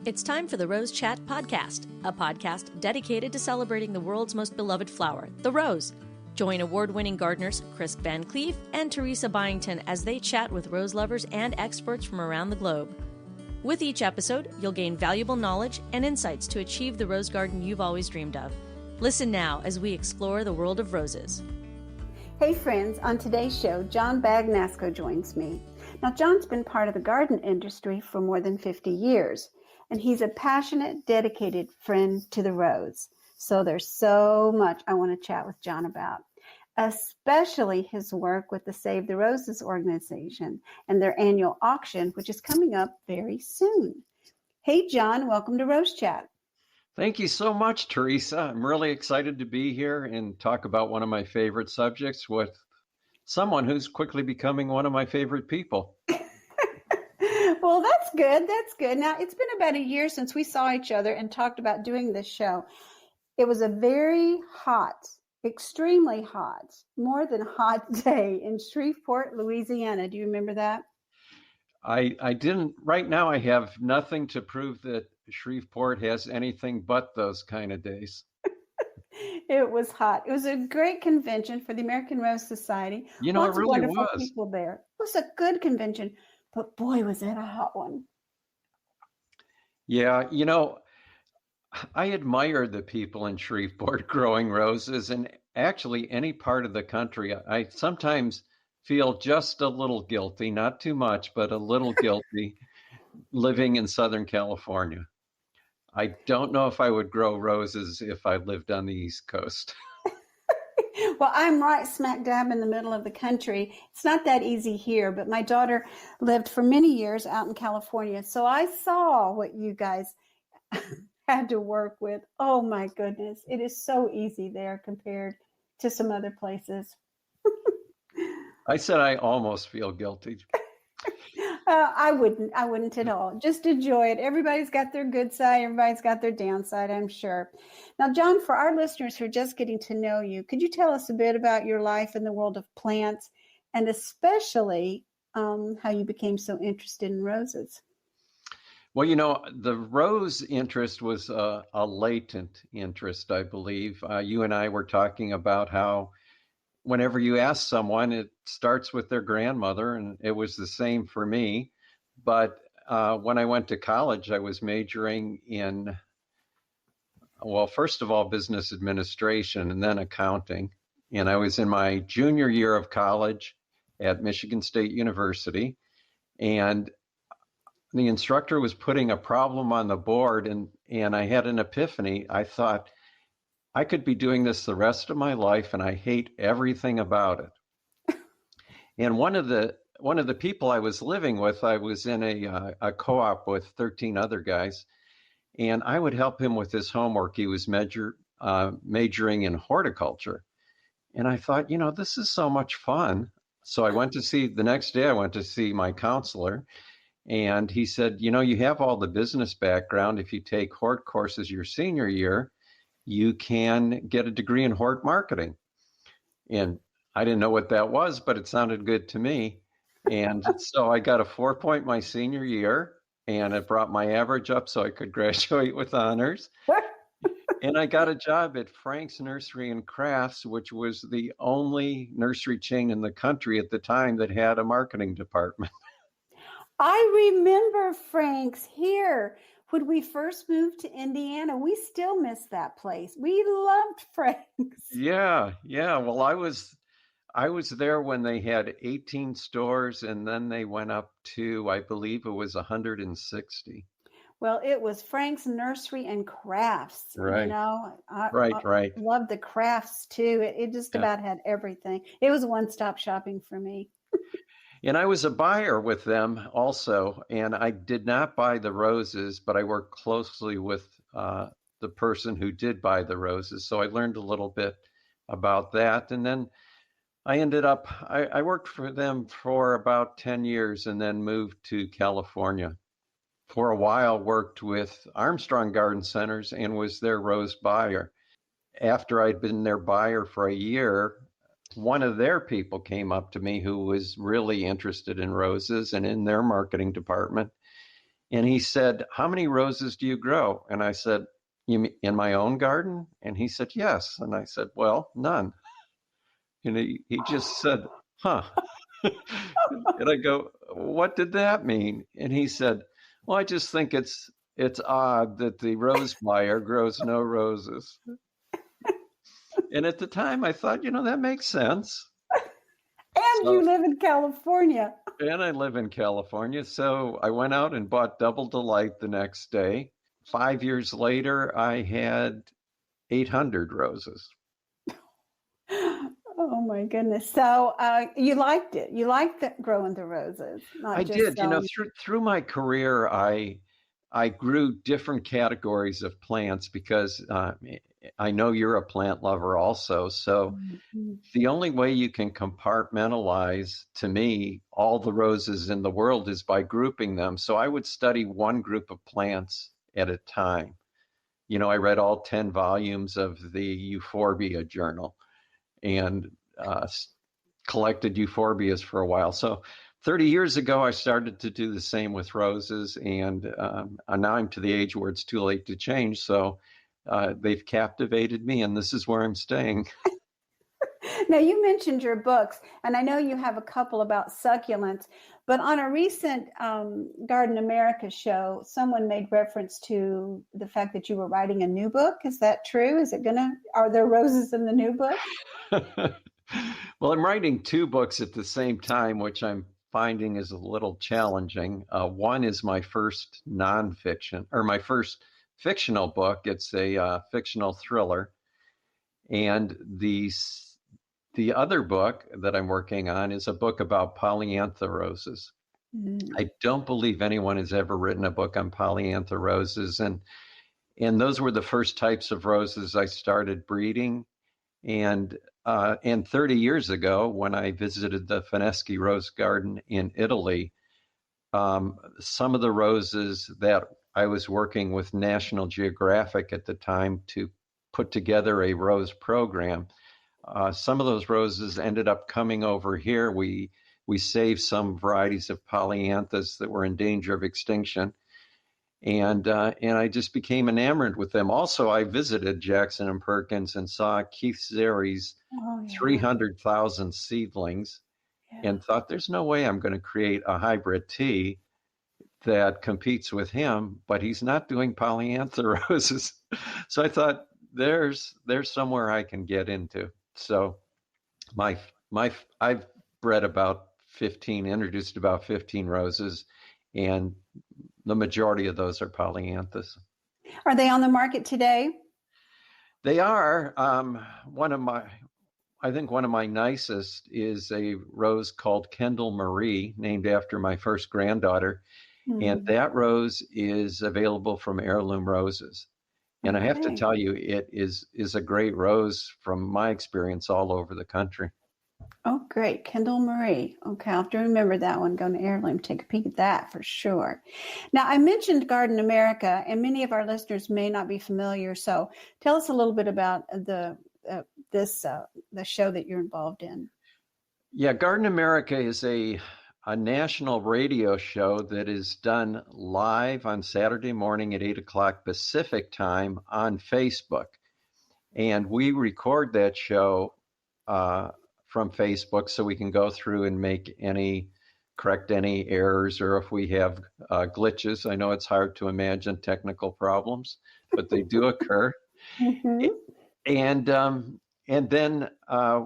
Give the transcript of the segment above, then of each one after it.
It's time for the Rose Chat Podcast, a podcast dedicated to celebrating the world's most beloved flower, the rose. Join award-winning gardeners Chris Van Cleef and Teresa Byington as they chat with rose lovers and experts from around the globe. With each episode, you'll gain valuable knowledge and insights to achieve the rose garden you've always dreamed of. Listen now as we explore the world of roses. Hey friends, on today's show, John Bagnasco joins me. Now, John's been part of the garden industry for more than 50 years, and he's a passionate, dedicated friend to the rose. So there's so much I want to chat with John about, especially his work with the Save the Roses organization and their annual auction, which is coming up very soon. Hey, John, welcome to Rose Chat. Thank you so much, Teresa. I'm really excited to be here and talk about one of my favorite subjects with someone who's quickly becoming one of my favorite people. Well, that's good. That's good. Now, it's been about a year since we saw each other and talked about doing this show. It was a very hot, extremely hot, more than hot day in Shreveport, Louisiana. Do you remember that? I didn't. Right now, I have nothing to prove that Shreveport has anything but those kind of days. It was hot. It was a great convention for the American Rose Society. You know, Lots it really of wonderful was. people there. It was a good convention, but boy, was it a hot one. Yeah, you know, I admire the people in Shreveport growing roses, and actually any part of the country. I sometimes feel just a little guilty, not too much, but a little guilty living in Southern California. I don't know if I would grow roses if I lived on the East Coast. Well, I'm right smack dab in the middle of the country. It's not that easy here, but my daughter lived for many years out in California. So I saw what you guys had to work with. Oh my goodness. It is so easy there compared to some other places. I said I almost feel guilty. I wouldn't at all. Just enjoy it. Everybody's got their good side. Everybody's got their downside, I'm sure. Now, John, for our listeners who are just getting to know you, could you tell us a bit about your life in the world of plants and especially how you became so interested in roses? Well, you know, the rose interest was a latent interest, I believe. You and I were talking about how whenever you ask someone, it starts with their grandmother, and it was the same for me. But when I went to college, I was majoring in, well, first of all, business administration and then accounting. And I was in my junior year of college at Michigan State University. And the instructor was putting a problem on the board, and I had an epiphany. I thought, I could be doing this the rest of my life, and I hate everything about it. And one of the people I was living with, I was in a co-op with 13 other guys, and I would help him with his homework. He was majoring in horticulture. And I thought, you know, this is so much fun. So the next day I went to see my counselor, and he said, you know, you have all the business background. If you take hort courses your senior year, you can get a degree in hort marketing. And I didn't know what that was, but it sounded good to me. And so I got a 4.0 my senior year, and it brought my average up so I could graduate with honors. And I got a job at Frank's Nursery and Crafts, which was the only nursery chain in the country at the time that had a marketing department. I remember Frank's here. When we first moved to Indiana, we still miss that place. We loved Frank's. Yeah. Well, I was there when they had 18 stores, and then they went up to, I believe it was 160. Well, it was Frank's Nursery and Crafts. Right. You know, Right. I loved the crafts too. It just about had everything. It was one-stop shopping for me. And I was a buyer with them also, and I did not buy the roses, but I worked closely with the person who did buy the roses. So I learned a little bit about that. And then I ended up, I worked for them for about 10 years and then moved to California. For a while, worked with Armstrong Garden Centers and was their rose buyer. After I'd been their buyer for a year, one of their people came up to me who was really interested in roses and in their marketing department. And he said, "How many roses do you grow?" And I said, "You mean in my own garden?" And he said, "Yes." And I said, "Well, none." And he just said, "Huh." And I go, "What did that mean?" And he said, "Well, I just think it's odd that the rose buyer grows no roses." And at the time I thought, that makes sense. And So, you live in California. and I live in California, so I went out and bought Double Delight the next day. 5 years later, I had 800 roses. Oh my goodness. So you liked it. You liked growing the roses, not I just did, through my career, I grew different categories of plants because I know you're a plant lover also. So Mhm. the only way you can compartmentalize, to me, all the roses in the world is by grouping them. So I would study one group of plants at a time. I read all 10 volumes of the Euphorbia journal and collected euphorbias for a while. So 30 years ago, I started to do the same with roses, and now I'm to the age where it's too late to change. So they've captivated me, and this is where I'm staying. Now, you mentioned your books, and I know you have a couple about succulents, but on a recent Garden America show, someone made reference to the fact that you were writing a new book. Is that true? Are there roses in the new book? Well, I'm writing two books at the same time, which I'm finding is a little challenging. One is my first nonfiction, or my first fictional book. It's a fictional thriller. And the other book that I'm working on is a book about polyantha roses. I don't believe anyone has ever written a book on polyantha roses, and those were the first types of roses I started breeding. And 30 years ago, when I visited the Fineschi Rose Garden in Italy, some of the roses that I was working with National Geographic at the time to put together a rose program, some of those roses ended up coming over here. We saved some varieties of polyanthus that were in danger of extinction, and I just became enamored with them. Also, I visited Jackson and Perkins and saw Keith Zeri's 300,000 seedlings, and thought, there's no way I'm going to create a hybrid tea that competes with him, but he's not doing polyantha roses. So I thought, there's somewhere I can get into. So I've bred about 15, introduced about 15 roses, and the majority of those are polyanthus. Are they on the market today? They are. I think one of my nicest is a rose called Kendall Marie, named after my first granddaughter. And that rose is available from Heirloom Roses. And I have to tell you, it is a great rose from my experience all over the country. Oh, great. Kendall Marie. Okay, I'll have to remember that one. Go to Heirloom, take a peek at that for sure. Now, I mentioned Garden America, and many of our listeners may not be familiar. So tell us a little bit about the show that you're involved in. Yeah, Garden America is a national radio show that is done live on Saturday morning at 8 o'clock Pacific time on Facebook. And we record that show from Facebook so we can go through and correct any errors, or if we have glitches. I know it's hard to imagine technical problems, but they do occur. And then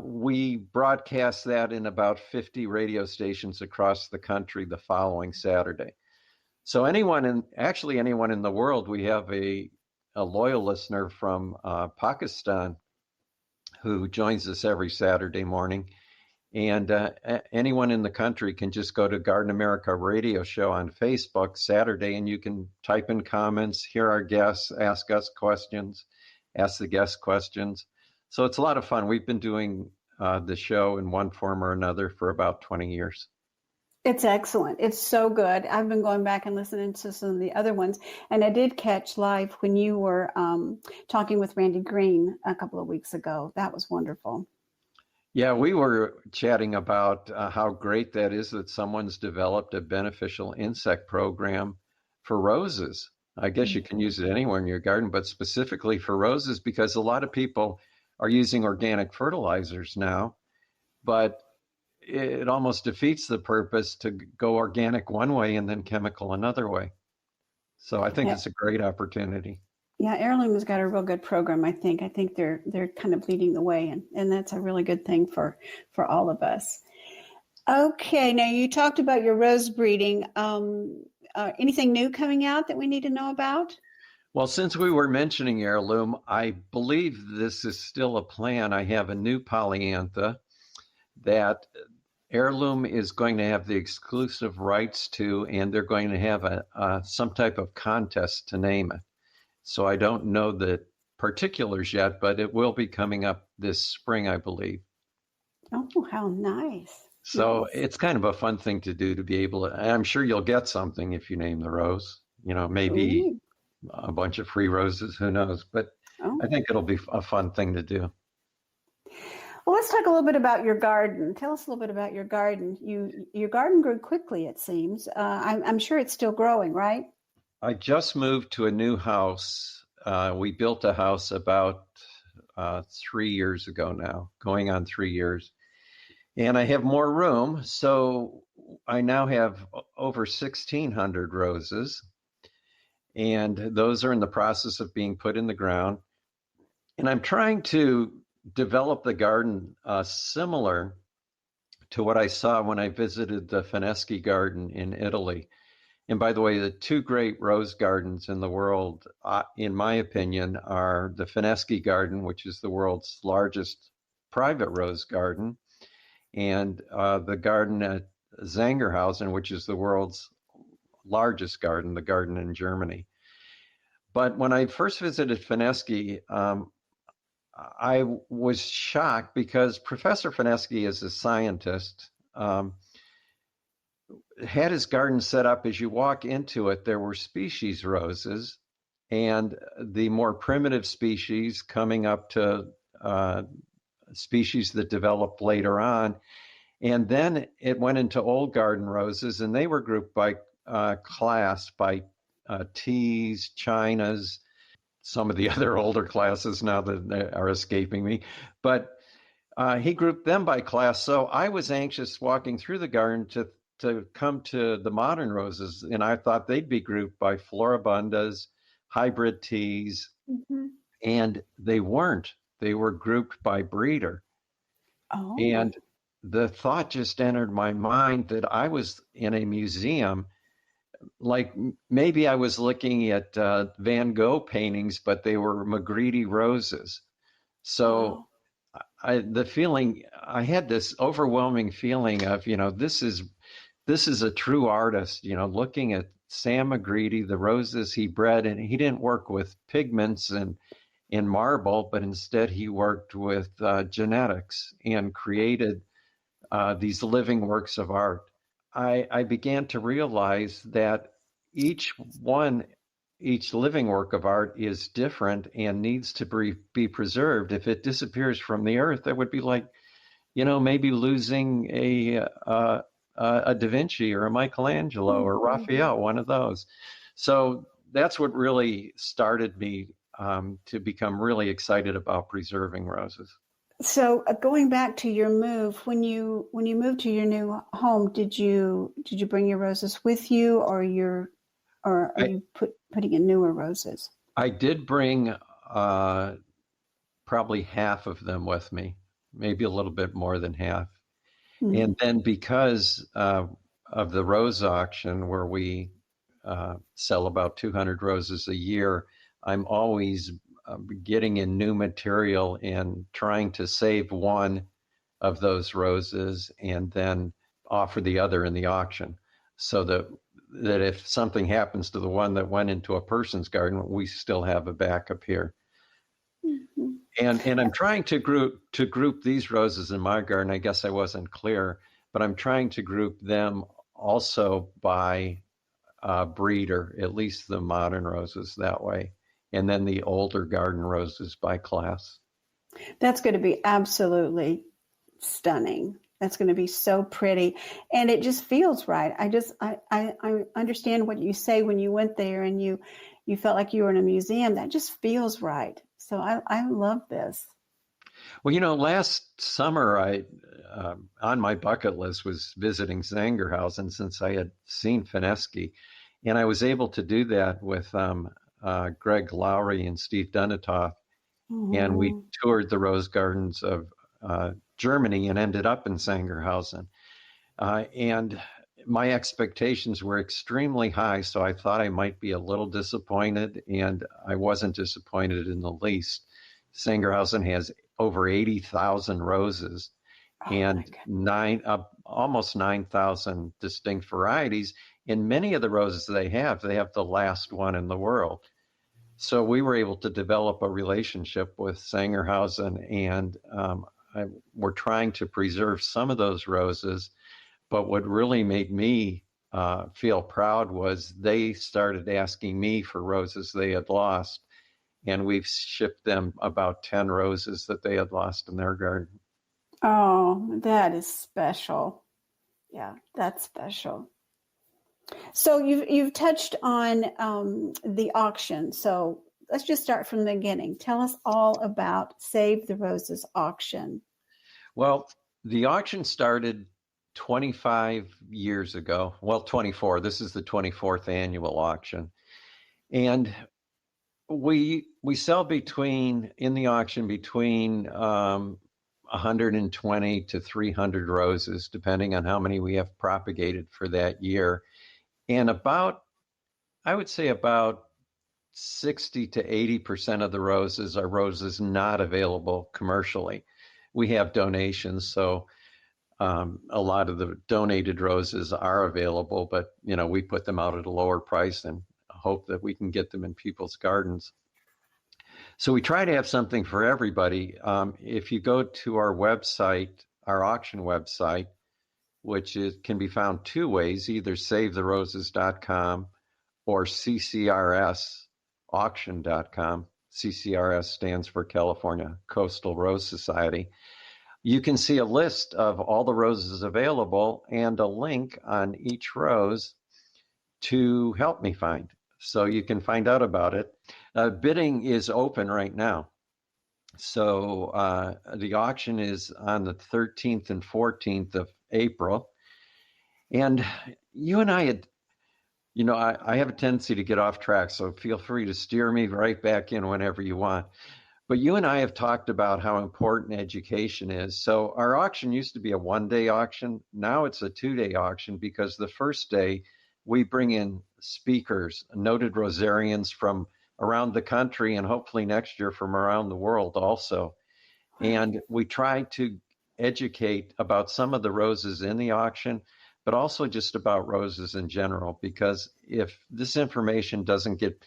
we broadcast that in about 50 radio stations across the country the following Saturday. So anyone in the world, we have a loyal listener from Pakistan who joins us every Saturday morning. And anyone in the country can just go to Garden America Radio Show on Facebook Saturday, and you can type in comments, hear our guests, ask us questions, ask the guests questions. So it's a lot of fun. We've been doing the show in one form or another for about 20 years. It's excellent. It's so good. I've been going back and listening to some of the other ones, and I did catch live when you were talking with Randy Green a couple of weeks ago. That was wonderful. Yeah, we were chatting about how great that is that someone's developed a beneficial insect program for roses. I guess you can use it anywhere in your garden, but specifically for roses, because a lot of people are using organic fertilizers now, but it almost defeats the purpose to go organic one way and then chemical another way. So I think Yeah. it's a great opportunity. Yeah, Heirloom has got a real good program, I think. I think they're kind of leading the way, and that's a really good thing for all of us. Okay, now you talked about your rose breeding. Anything new coming out that we need to know about? Well, since we were mentioning heirloom, I believe this is still a plan. I have a new polyantha that heirloom is going to have the exclusive rights to, and they're going to have some type of contest to name it. So I don't know the particulars yet, but it will be coming up this spring, I believe. Oh, how nice. So nice. It's kind of a fun thing to do, to be able to, I'm sure you'll get something if you name the rose, maybe Ooh. a bunch of free roses, who knows, but I think it'll be a fun thing to do. Well, let's talk a little bit about your garden. Tell us a little bit about your garden. Your garden grew quickly, it seems. I'm sure it's still growing, right? I just moved to a new house. We built a house about 3 years ago now, going on 3 years. And I have more room, so I now have over 1,600 roses. And those are in the process of being put in the ground. And I'm trying to develop the garden similar to what I saw when I visited the Fineschi Garden in Italy. And by the way, the two great rose gardens in the world, in my opinion, are the Fineschi Garden, which is the world's largest private rose garden, and the garden at Zangerhausen, which is the world's largest garden, the garden in Germany. But when I first visited Fineschi, I was shocked because Professor Fineschi is a scientist. Had his garden set up, as you walk into it, there were species roses, and the more primitive species coming up to species that developed later on. And then it went into old garden roses, and they were grouped by class, by teas, chinas, some of the other older classes now that are escaping me. But he grouped them by class. So I was anxious walking through the garden to come to the modern roses, and I thought they'd be grouped by floribundas, hybrid teas, and they weren't. They were grouped by breeder. Oh. And the thought just entered my mind that I was in a museum, like maybe I was looking at Van Gogh paintings, but they were Magritte roses. So I had this overwhelming feeling of, this is a true artist, looking at Sam Magritte, the roses he bred, and he didn't work with pigments and in marble, but instead he worked with genetics and created these living works of art. I began to realize that each living work of art is different and needs to be preserved. If it disappears from the earth, that would be like, maybe losing a Da Vinci or a Michelangelo or Raphael, one of those. So that's what really started me to become really excited about preserving roses. So going back to your move, when you moved to your new home, did you bring your roses with you, or are you putting in newer roses? I did bring probably half of them with me, maybe a little bit more than half. Mm-hmm. And then because of the rose auction, where we sell about 200 roses a year, I'm always getting in new material and trying to save one of those roses and then offer the other in the auction, so that if something happens to the one that went into a person's garden, we still have a backup here. Mm-hmm. And I'm trying to group these roses in my garden. I guess I wasn't clear, but I'm trying to group them also by breeder, at least the modern roses that way, and then the older garden roses by class. That's going to be absolutely stunning. That's going to be so pretty. And it just feels right. I understand what you say when you went there and you felt like you were in a museum. That just feels right. So I love this. Well, last summer on my bucket list was visiting Zangerhausen since I had seen Fineski, and I was able to do that with Greg Lowry and Steve Dunatoff, and we toured the rose gardens of Germany and ended up in Zangerhausen. And my expectations were extremely high, so I thought I might be a little disappointed, and I wasn't disappointed in the least. Zangerhausen has over 80,000 roses and almost 9,000 distinct varieties. In many of the roses they have the last one in the world. So we were able to develop a relationship with Zangerhausen, and we're trying to preserve some of those roses. But what really made me feel proud was they started asking me for roses they had lost. And we've shipped them about 10 roses that they had lost in their garden. Oh, that is special. Yeah, that's special. So you've touched on the auction. So let's just start from the beginning. Tell us all about Save the Roses auction. Well, the auction started 25 years ago. Well, 24. This is the 24th annual auction. And we sell in the auction between 120 to 300 roses, depending on how many we have propagated for that year. And I would say about 60 to 80% of the roses are roses not available commercially. We have donations, so a lot of the donated roses are available, but we put them out at a lower price and hope that we can get them in people's gardens. So we try to have something for everybody. If you go to our website, our auction website, which can be found two ways, either savetheroses.com or ccrsauction.com. CCRS stands for California Coastal Rose Society. You can see a list of all the roses available and a link on each rose to help me find. So you can find out about it. Bidding is open right now. So the auction is on the 13th and 14th of April. And you and I had, I have a tendency to get off track, so feel free to steer me right back in whenever you want. But you and I have talked about how important education is. So our auction used to be a one-day auction. Now it's a two-day auction because the first day we bring in speakers, noted rosarians from around the country and hopefully next year from around the world also. And we try to educate about some of the roses in the auction, but also just about roses in general, because if this information doesn't get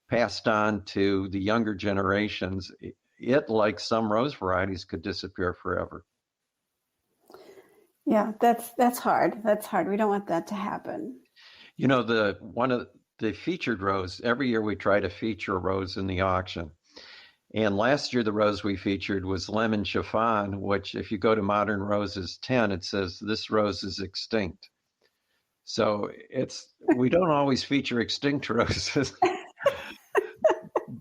passed on to the younger generations, it, like some rose varieties, could disappear forever. Yeah, that's hard. That's hard. We don't want that to happen. One of the featured rose, every year we try to feature a rose in the auction. And last year, the rose we featured was Lemon Chiffon, which if you go to Modern Roses 10, it says this rose is extinct. So we don't always feature extinct roses.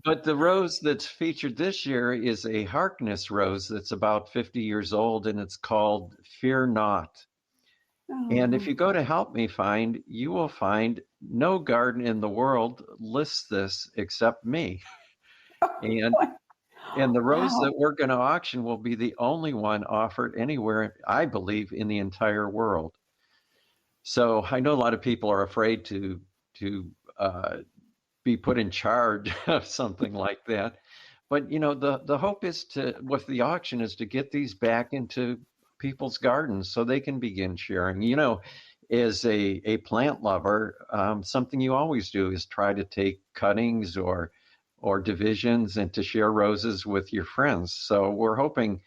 But the rose that's featured this year is a Harkness rose that's about 50 years old, and it's called Fear Not. Oh. And if you go to Help Me Find, you will find no garden in the world lists this except me. And the rose that we're going to auction will be the only one offered anywhere, I believe, in the entire world. So I know a lot of people are afraid to be put in charge of something like that. But, the hope is with the auction is to get these back into people's gardens so they can begin sharing. As a plant lover, something you always do is try to take cuttings or divisions and to share roses with your friends. So we're hoping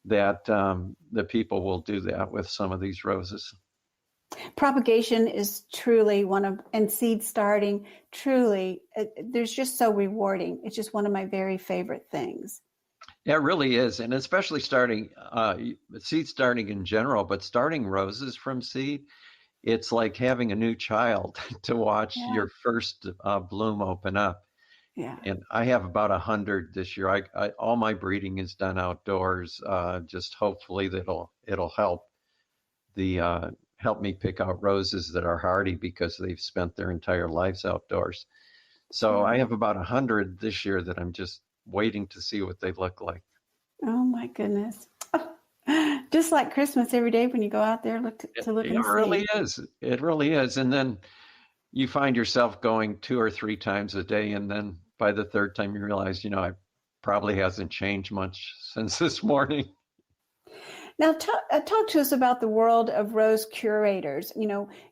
that the people will do that with some of these roses. Propagation is truly and seed starting, truly, there's just so rewarding. It's just one of my very favorite things. It really is, and especially starting seed starting in general, but starting roses from seed, it's like having a new child to watch Yeah, your first bloom open up. yeah. And I have about 100 this year. All my breeding is done outdoors. Just hopefully that'll it'll the help me pick out roses that are hardy because they've spent their entire lives outdoors. So I Yeah. have about 100 this year that I'm just waiting to see what they look like. Oh my goodness. Just like Christmas every day when you go out there to look It and really see. is. It really is. And then you find yourself going 2 or 3 times a day, and then by the third time you realize, it probably hasn't changed much since this morning. Now, talk to us about the world of rose curators.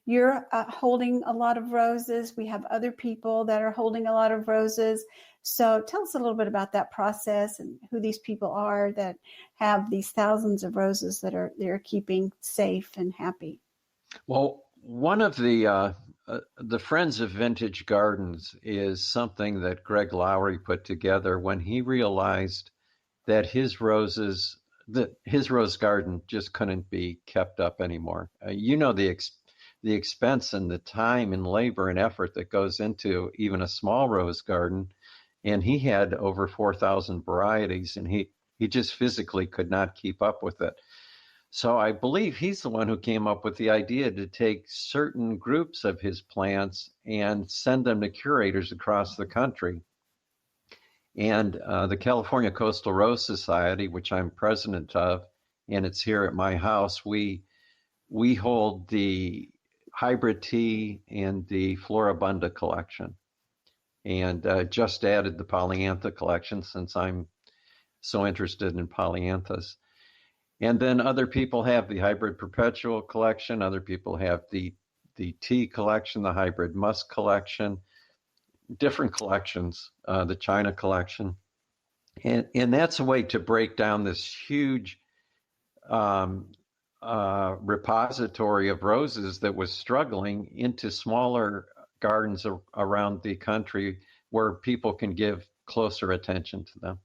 You're holding a lot of roses. We have other people that are holding a lot of roses. So tell us a little bit about that process and who these people are that have these thousands of roses that they're keeping safe and happy. Well, one of the Friends of Vintage Gardens is something that Greg Lowry put together when he realized that his rose garden just couldn't be kept up anymore. The expense and the time and labor and effort that goes into even a small rose garden, and he had over 4,000 varieties, and he just physically could not keep up with it. So I believe he's the one who came up with the idea to take certain groups of his plants and send them to curators across the country. And the California Coastal Rose Society, which I'm president of, and it's here at my house, we hold the hybrid tea and the Floribunda collection, and just added the Polyantha collection since I'm so interested in Polyanthas. And then other people have the hybrid perpetual collection. Other people have the tea collection, the hybrid musk collection, different collections, the China collection. And that's a way to break down this huge repository of roses that was struggling into smaller gardens around the country where people can give closer attention to them.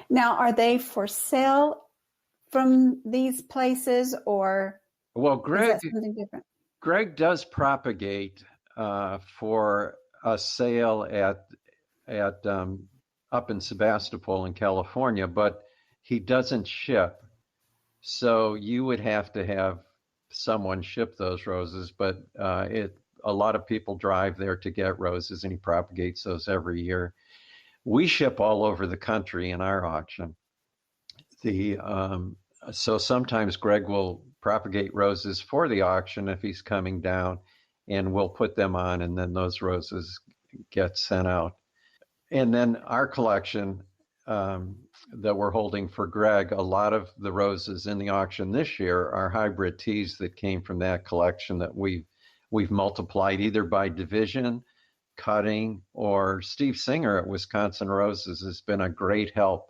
Now, are they for sale from these places, or Well, is that something different? Greg does propagate for a sale at up in Sebastopol in California, but he doesn't ship. So you would have to have someone ship those roses, but a lot of people drive there to get roses, and he propagates those every year. We ship all over the country in our auction. So sometimes Greg will propagate roses for the auction if he's coming down, and we'll put them on, and then those roses get sent out. And then our collection that we're holding for Greg, a lot of the roses in the auction this year are hybrid teas that came from that collection that we've multiplied either by division, cutting, or Steve Singer at Wisconsin Roses has been a great help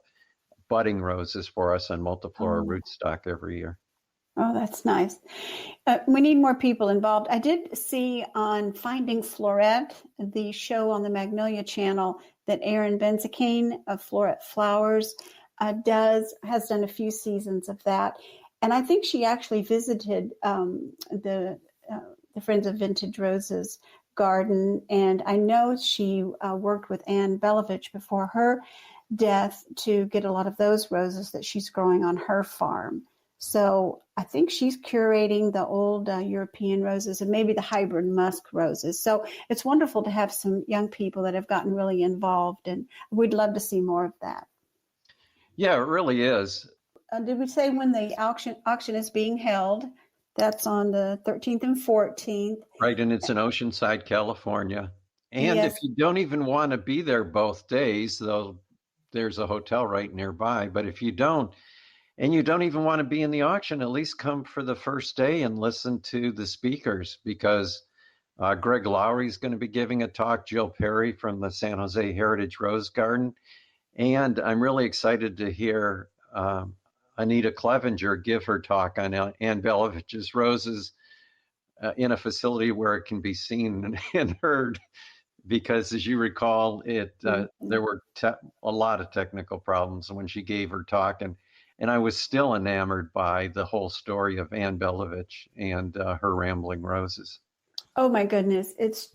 budding roses for us on multiflora rootstock every year. Oh, that's nice. We need more people involved. I did see on Finding Floret, the show on the Magnolia Channel, that Erin Benzicaine of Floret Flowers has done a few seasons of that. And I think she actually visited the Friends of Vintage Roses garden. And I know she worked with Anne Belovich before her death to get a lot of those roses that she's growing on her farm. So I think she's curating the old European roses and maybe the hybrid musk roses. So it's wonderful to have some young people that have gotten really involved, and we'd love to see more of that. Yeah, it really is. Did we say when the auction is being held? That's on the 13th and 14th. Right, and it's in Oceanside, California. And Yes. if you don't even want to be there both days, though, there's a hotel right nearby. But if you don't, and you don't even want to be in the auction, at least come for the first day and listen to the speakers, because Greg Lowry is going to be giving a talk, Jill Perry from the San Jose Heritage Rose Garden. And I'm really excited to hear Anita Clevenger give her talk on Anne Belovich's roses in a facility where it can be seen and heard because as you recall, Mhm. there were a lot of technical problems when she gave her talk, and I was still enamored by the whole story of Anne Belovich and her Rambling Roses. Oh my goodness, it's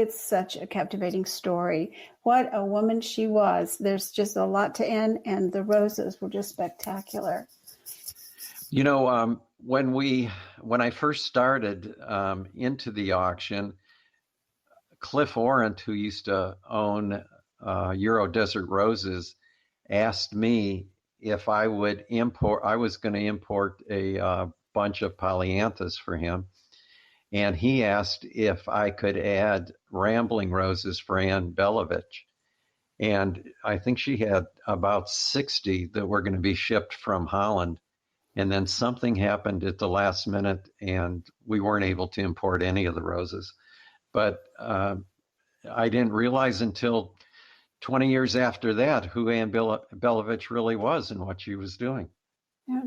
such a captivating story. What a woman she was. There's just a lot to end, and the roses were just spectacular. You know, when I first started into the auction, Cliff Orant, who used to own Euro Desert Roses, asked me if I would import. I was going to import a bunch of polyanthus for him, and he asked if I could add Rambling Roses for Anne Belovich. And I think she had about 60 that were going to be shipped from Holland. And then something happened at the last minute, and we weren't able to import any of the roses. But I didn't realize until 20 years after that who Anne Belovich really was and what she was doing. Yeah.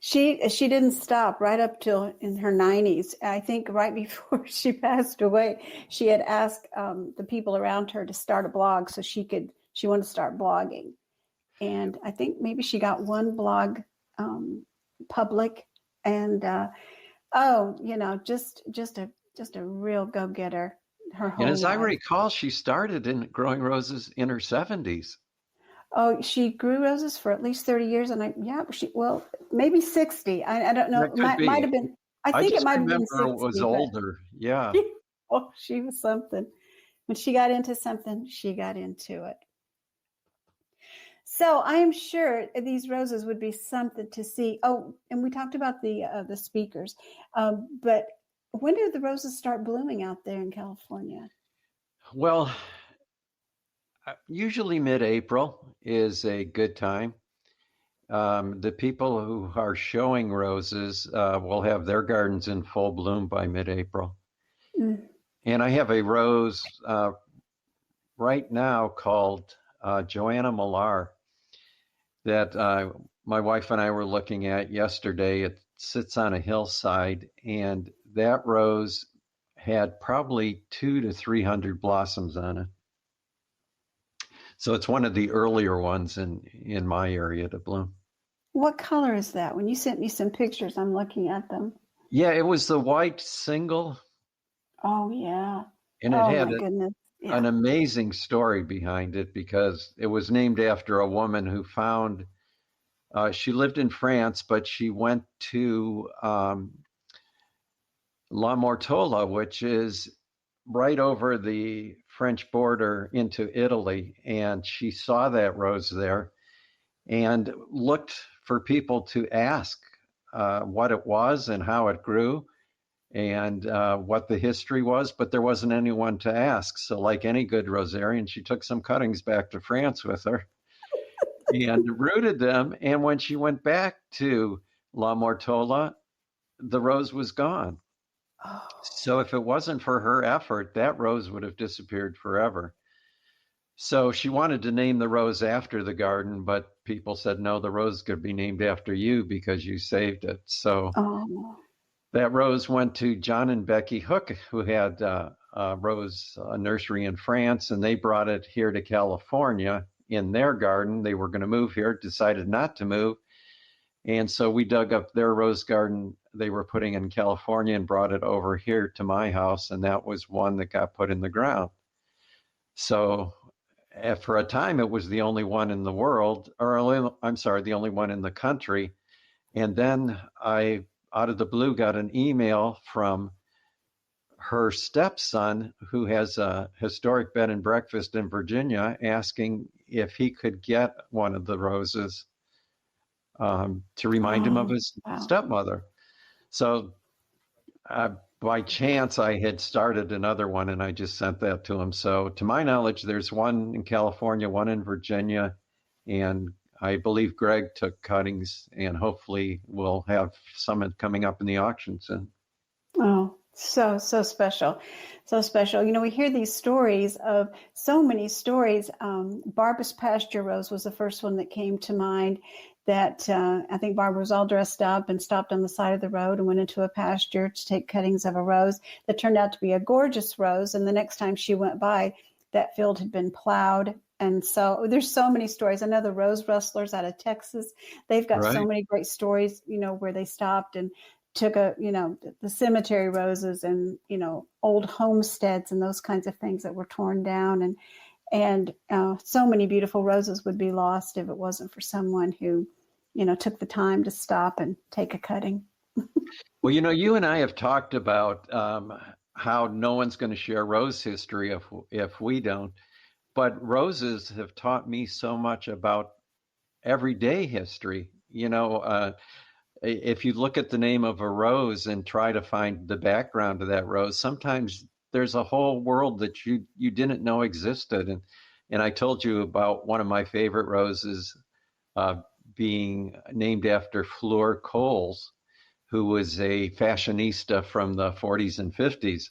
She didn't stop right up till in her 90s. I think right before she passed away, she had asked the people around her to start a blog so she wanted to start blogging. And I think maybe she got one blog public, and just a real go-getter her whole And as I life. recall, she started in growing roses in her 70s. Oh, she grew roses for at least 30 years, and maybe 60. I don't know. That could be. Might have been. I I think it just might have been remember 60. it was older. Yeah. Oh, she was something. When she got into something, she got into it. So I am sure these roses would be something to see. Oh, and we talked about the speakers, but when do the roses start blooming out there in California? Well, usually mid-April is a good time. The people who are showing roses will have their gardens in full bloom by mid-April. Mm. And I have a rose right now called Joanna Millar that my wife and I were looking at yesterday. It sits on a hillside, and that rose had probably 200 to 300 blossoms on it. So it's one of the earlier ones in my area to bloom. What color is that? When you sent me some pictures, I'm looking at them. Yeah, it was the white single. Oh, yeah. And it Oh, had my goodness. Yeah. an amazing story behind it because it was named after a woman who found, she lived in France, but she went to La Mortola, which is right over the French border into Italy. And she saw that rose there and looked for people to ask what it was and how it grew and what the history was, but there wasn't anyone to ask. So like any good rosarian, she took some cuttings back to France with her and rooted them. And when she went back to La Mortola, the rose was gone. Oh. So if it wasn't for her effort, that rose would have disappeared forever. So she wanted to name the rose after the garden, but people said, no, the rose could be named after you because you saved it. So that rose went to John and Becky Hook, who had a rose nursery in France, and they brought it here to California in their garden. They were going to move here, decided not to move. And so we dug up their rose garden they were putting in California and brought it over here to my house. And that was one that got put in the ground. So for a time, it was the only one in the world, or I'm sorry, the only one in the country. And then I, out of the blue, got an email from her stepson, who has a historic bed and breakfast in Virginia, asking if he could get one of the roses to remind him of his stepmother. So by chance, I had started another one, and I just sent that to him. So to my knowledge, there's one in California, one in Virginia, and I believe Greg took cuttings, and hopefully we'll have some coming up in the auction soon. Oh, so special. So special. You know, we hear these stories of so many stories. Barbara's Pasture Rose was the first one that came to mind. that I think Barbara was all dressed up and stopped on the side of the road and went into a pasture to take cuttings of a rose that turned out to be a gorgeous rose. And the next time she went by, that field had been plowed. And so there's so many stories. I know the rose rustlers out of Texas, they've got so Right. many great stories, where they stopped and took the cemetery roses and, old homesteads and those kinds of things that were torn down. And so many beautiful roses would be lost if it wasn't for someone who, took the time to stop and take a cutting. Well, you and I have talked about how no one's going to share rose history if we don't. But roses have taught me so much about everyday history. If you look at the name of a rose and try to find the background of that rose, sometimes there's a whole world that you didn't know existed. And I told you about one of my favorite roses being named after Fleur Coles, who was a fashionista from the 40s and 50s.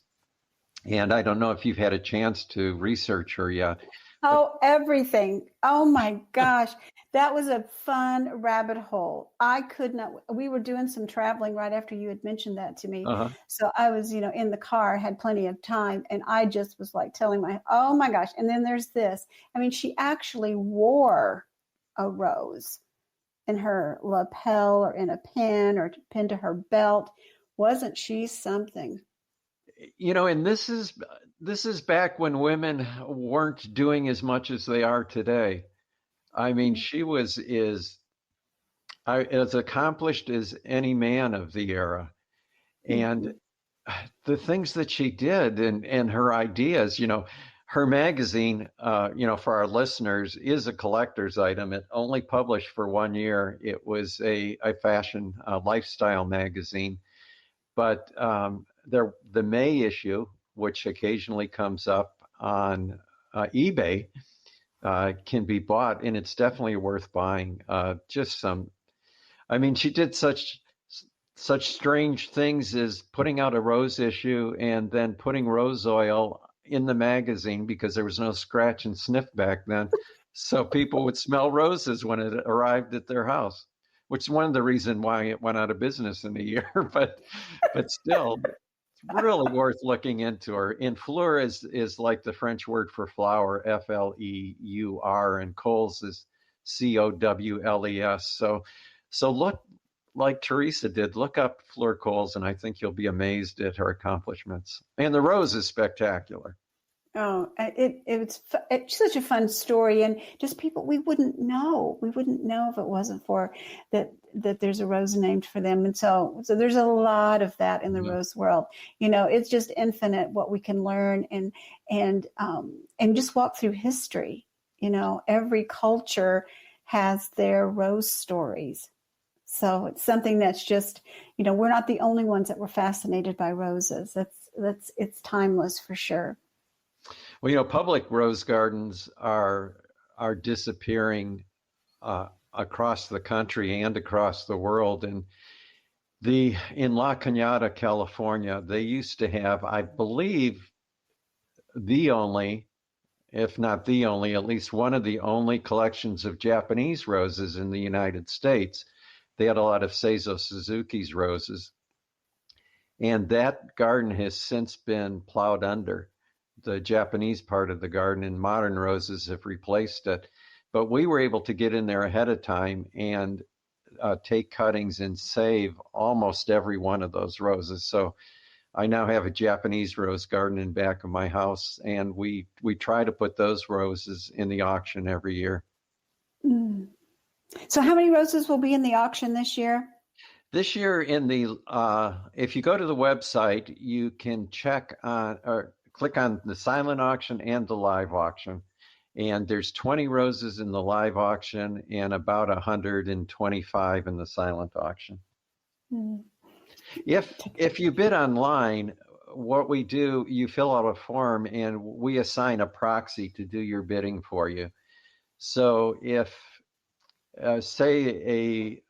And I don't know if you've had a chance to research her yet. Oh, everything. Oh my gosh. That was a fun rabbit hole. I could not, we were doing some traveling right after you had mentioned that to me. Uh-huh. So I was, in the car, had plenty of time. And I just was like telling oh my gosh. And then there's this. I mean, she actually wore a rose in her lapel or in a pin or pinned to her belt. Wasn't she something? And this is back when women weren't doing as much as they are today. I mean, she was as accomplished as any man of the era. And the things that she did and her ideas, her magazine, for our listeners, is a collector's item. It only published for 1 year. It was a fashion lifestyle magazine. But the May issue, which occasionally comes up on eBay, can be bought, and it's definitely worth buying. She did such strange things as putting out a rose issue and then putting rose oil in the magazine because there was no scratch and sniff back then. So people would smell roses when it arrived at their house, which is one of the reasons why it went out of business in a year. But still, it's really worth looking into her. And fleur is like the French word for flower, Fleur, and Coles is Cowles. So look, like Teresa did, look up Fleur Coles, and I think you'll be amazed at her accomplishments. And the rose is spectacular. Oh, it's such a fun story, and just people we wouldn't know if it wasn't for that there's a rose named for them. And so there's a lot of that in the rose world. It's just infinite what we can learn and just walk through history. Every culture has their rose stories. So it's something that's just, we're not the only ones that were fascinated by roses. It's timeless for sure. Well, public rose gardens are disappearing across the country and across the world. And in La Cañada, California, they used to have, I believe, the only, if not the only, at least one of the only collections of Japanese roses in the United States. They had a lot of Seizo Suzuki's roses. And that garden has since been plowed under. The Japanese part of the garden, and modern roses have replaced it. But we were able to get in there ahead of time and take cuttings and save almost every one of those roses. So I now have a Japanese rose garden in back of my house, and we try to put those roses in the auction every year. Mm. So how many roses will be in the auction this year? This year if you go to the website, you can check on or click on the silent auction and the live auction. And there's 20 roses in the live auction and about 125 in the silent auction. Mm. If you bid online, what we do, you fill out a form and we assign a proxy to do your bidding for you. So if say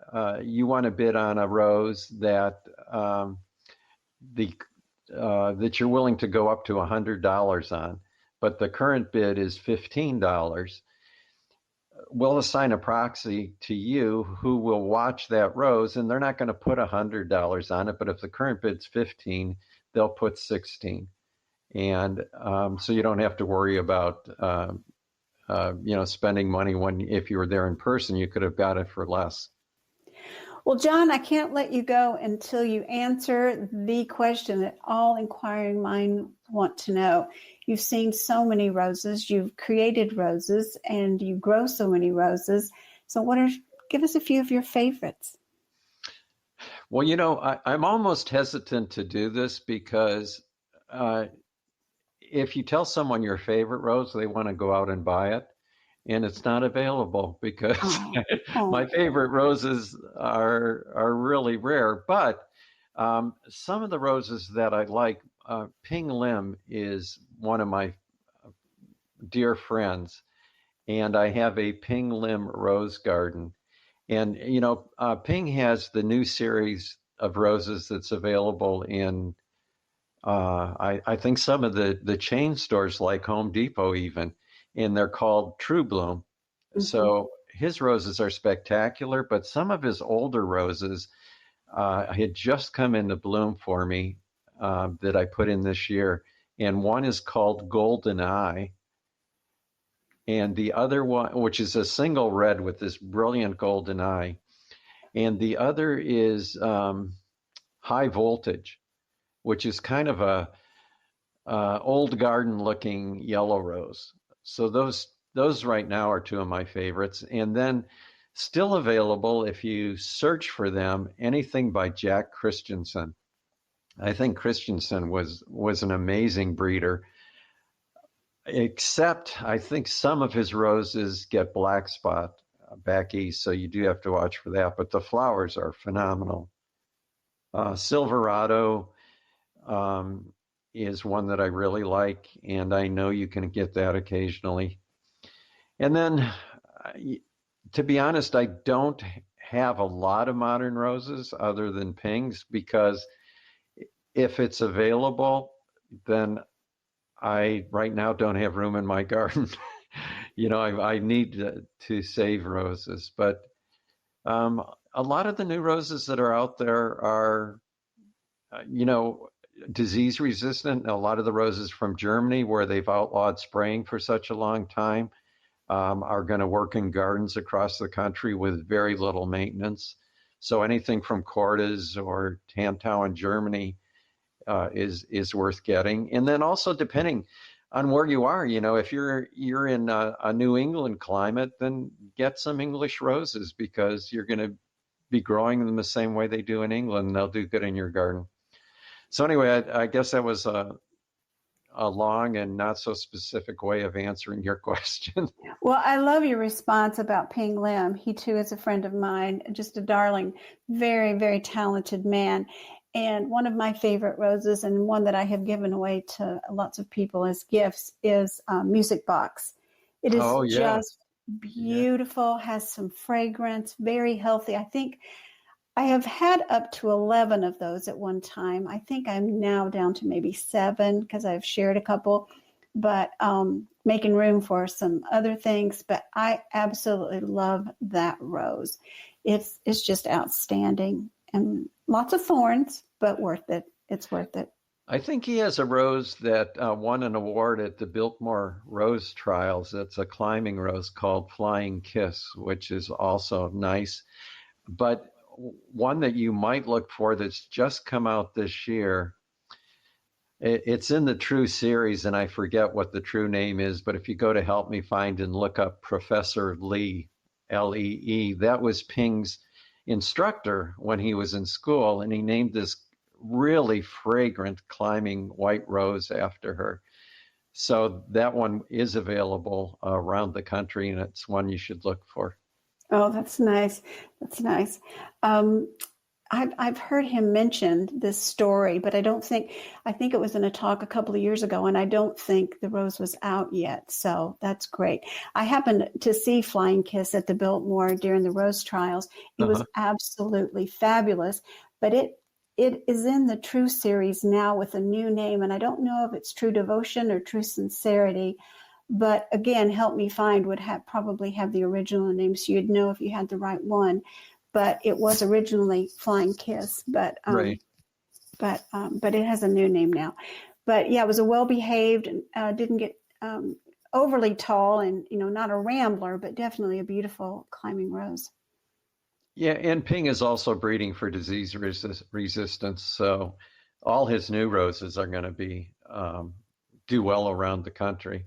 you want to bid on a rose that that you're willing to go up to $100 on, but the current bid is $15. we'll assign a proxy to you who will watch that rose, and they're not going to put $100 on it, but if the current bid's 15, they'll put 16. And so you don't have to worry about spending money when, if you were there in person, you could have got it for less. Well, John, I can't let you go until you answer the question that all inquiring minds want to know. You've seen so many roses, you've created roses, and you grow so many roses. So give us a few of your favorites. Well, I'm almost hesitant to do this because if you tell someone your favorite rose, they want to go out and buy it. And it's not available because my favorite roses are really rare. But some of the roses that I like, Ping Lim is one of my dear friends, and I have a Ping Lim rose garden. And Ping has the new series of roses that's available in I think some of the chain stores like Home Depot even. And they're called True Bloom. Mm-hmm. So his roses are spectacular, but some of his older roses had just come into bloom for me that I put in this year. And one is called Golden Eye. And the other one, which is a single red with this brilliant golden eye. And the other is High Voltage, which is kind of a old garden looking yellow rose. So those right now are two of my favorites. And then still available, if you search for them, anything by Jack Christensen. I think Christensen was an amazing breeder, except I think some of his roses get black spot back east, so you do have to watch for that. But the flowers are phenomenal. Silverado is one that I really like, and I know you can get that occasionally. And then, to be honest, I don't have a lot of modern roses other than Pings, because if it's available, then I right now don't have room in my garden. I need to save roses, but a lot of the new roses that are out there are, disease resistant. A lot of the roses from Germany, where they've outlawed spraying for such a long time, are going to work in gardens across the country with very little maintenance. So anything from Cordes or Tantau in Germany is worth getting. And then also, depending on where you are, if you're in a New England climate, then get some English roses, because you're going to be growing them the same way they do in England, and they'll do good in your garden. So anyway, I guess that was a long and not so specific way of answering your question. Well, I love your response about Ping Lim. He too is a friend of mine, just a darling, very, very talented man. And one of my favorite roses, and one that I have given away to lots of people as gifts, is Music Box. It is just beautiful, has some fragrance, very healthy. I think I have had up to 11 of those at one time. I think I'm now down to maybe 7 because I've shared a couple, but making room for some other things. But I absolutely love that rose. It's just outstanding, and lots of thorns, but worth it. It's worth it. I think he has a rose that won an award at the Biltmore Rose Trials. It's a climbing rose called Flying Kiss, which is also nice. But one that you might look for that's just come out this year, it's in the True series, and I forget what the true name is, but if you go to Help Me Find and look up Professor Lee, Lee, that was Ping's instructor when he was in school, and he named this really fragrant climbing white rose after her. So that one is available around the country, and it's one you should look for. Oh, that's nice. That's nice. I've heard him mention this story, but I think it was in a talk a couple of years ago, and I don't think the rose was out yet. So that's great. I happened to see Flying Kiss at the Biltmore during the Rose Trials. It was absolutely fabulous, but it is in the True series now with a new name, and I don't know if it's True Devotion or True Sincerity, but again, Help Me Find would probably have the original name, so you'd know if you had the right one. But it was originally Flying Kiss, but Right. but it has a new name now. But yeah, it was a well-behaved, didn't get overly tall, and not a rambler, but definitely a beautiful climbing rose. Yeah, and Ping is also breeding for disease resistance, so all his new roses are going to be do well around the country.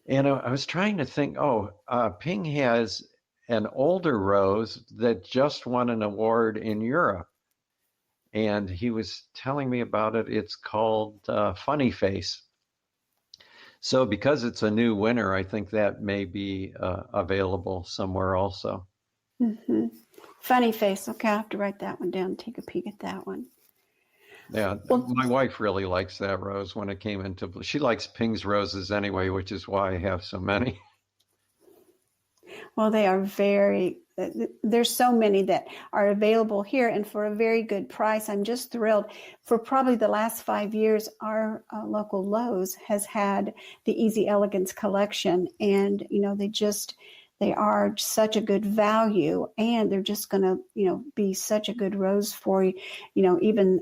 And I was trying to think, Ping has an older rose that just won an award in Europe. And he was telling me about it. It's called Funny Face. So because it's a new winner, I think that may be available somewhere also. Mm-hmm. Funny Face. Okay, I'll have to write that one down and take a peek at that one. Yeah, my wife really likes that rose when it came into. She likes Ping's roses anyway, which is why I have so many. Well, they are there's so many that are available here, and for a very good price. I'm just thrilled. For probably the last 5 years, our local Lowe's has had the Easy Elegance collection, and they are such a good value, and they're just going to be such a good rose for you. Even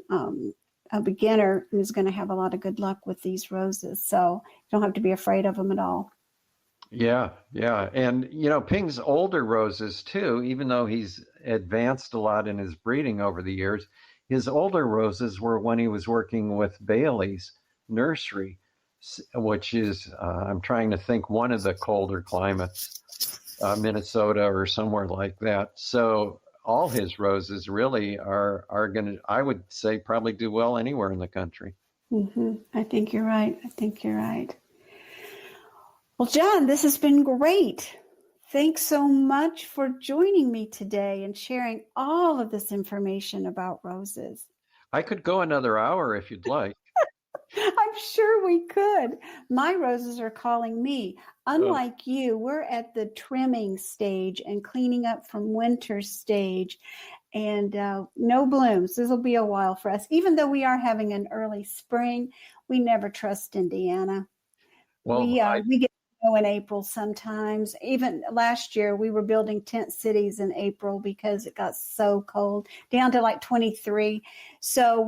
a beginner is going to have a lot of good luck with these roses, so you don't have to be afraid of them at all. Yeah. And, Ping's older roses too, even though he's advanced a lot in his breeding over the years, his older roses were when he was working with Bailey's Nursery, which is, I'm trying to think, one of the colder climates, Minnesota or somewhere like that. So all his roses really are going to, I would say, probably do well anywhere in the country. Mm-hmm. I think you're right. Well, John, this has been great. Thanks so much for joining me today and sharing all of this information about roses. I could go another hour if you'd like. I'm sure we could. My roses are calling me. Unlike you, we're at the trimming stage and cleaning up from winter stage, and no blooms. This will be a while for us. Even though we are having an early spring, we never trust Indiana. Well, we get snow in April sometimes. Even last year, we were building tent cities in April because it got so cold, down to like 23. So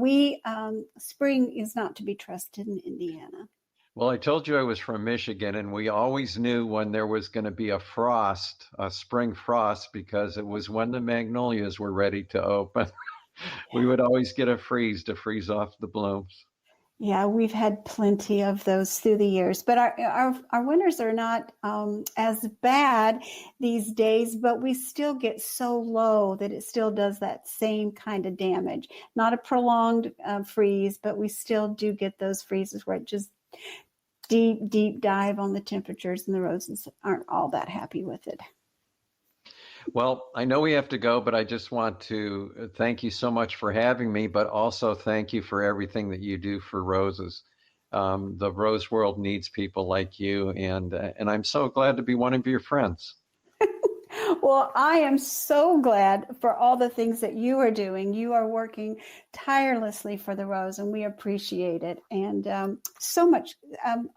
spring is not to be trusted in Indiana. Well, I told you I was from Michigan, and we always knew when there was going to be a spring frost, because it was when the magnolias were ready to open. We would always get a freeze to freeze off the blooms. Yeah, we've had plenty of those through the years, but our winters are not as bad these days, but we still get so low that it still does that same kind of damage. Not a prolonged freeze, but we still do get those freezes where it just deep dive on the temperatures, and the roses aren't all that happy with it. Well, I know we have to go, but I just want to thank you so much for having me, but also thank you for everything that you do for roses. The rose world needs people like you, and I'm so glad to be one of your friends. Well, I am so glad for all the things that you are doing. You are working tirelessly for the rose, and we appreciate it. And so much,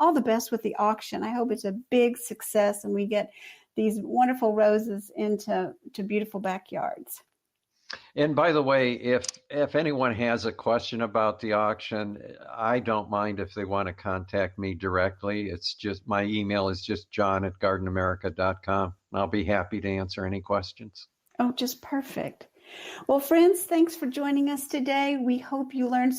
all the best with the auction. I hope it's a big success, and we get these wonderful roses into beautiful backyards. And by the way, if anyone has a question about the auction, I don't mind if they want to contact me directly. It's just, my email is just john@gardenamerica.com. I'll be happy to answer any questions. Oh, just perfect. Well, friends, thanks for joining us today. We hope you learned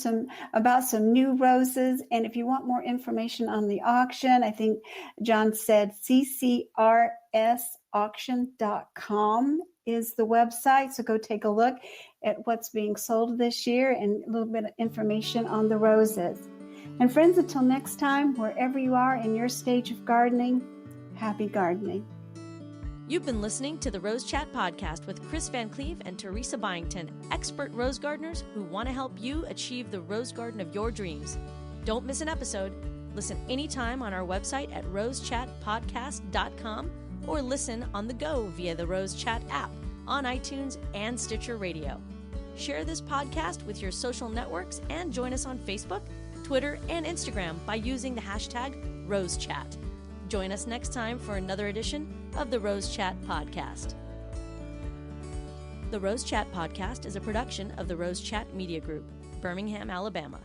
about some new roses. And if you want more information on the auction, I think John said ccrsauction.com is the website. So go take a look at what's being sold this year and a little bit of information on the roses. And friends, until next time, wherever you are in your stage of gardening, happy gardening. You've been listening to the Rose Chat podcast with Chris Van Cleve and Teresa Byington, expert rose gardeners who want to help you achieve the rose garden of your dreams. Don't miss an episode. Listen anytime on our website at rosechatpodcast.com or listen on the go via the Rose Chat app on iTunes and Stitcher Radio. Share this podcast with your social networks and join us on Facebook, Twitter, and Instagram by using the hashtag RoseChat. Join us next time for another edition of the Rose Chat Podcast. The Rose Chat Podcast is a production of the Rose Chat Media Group, Birmingham, Alabama.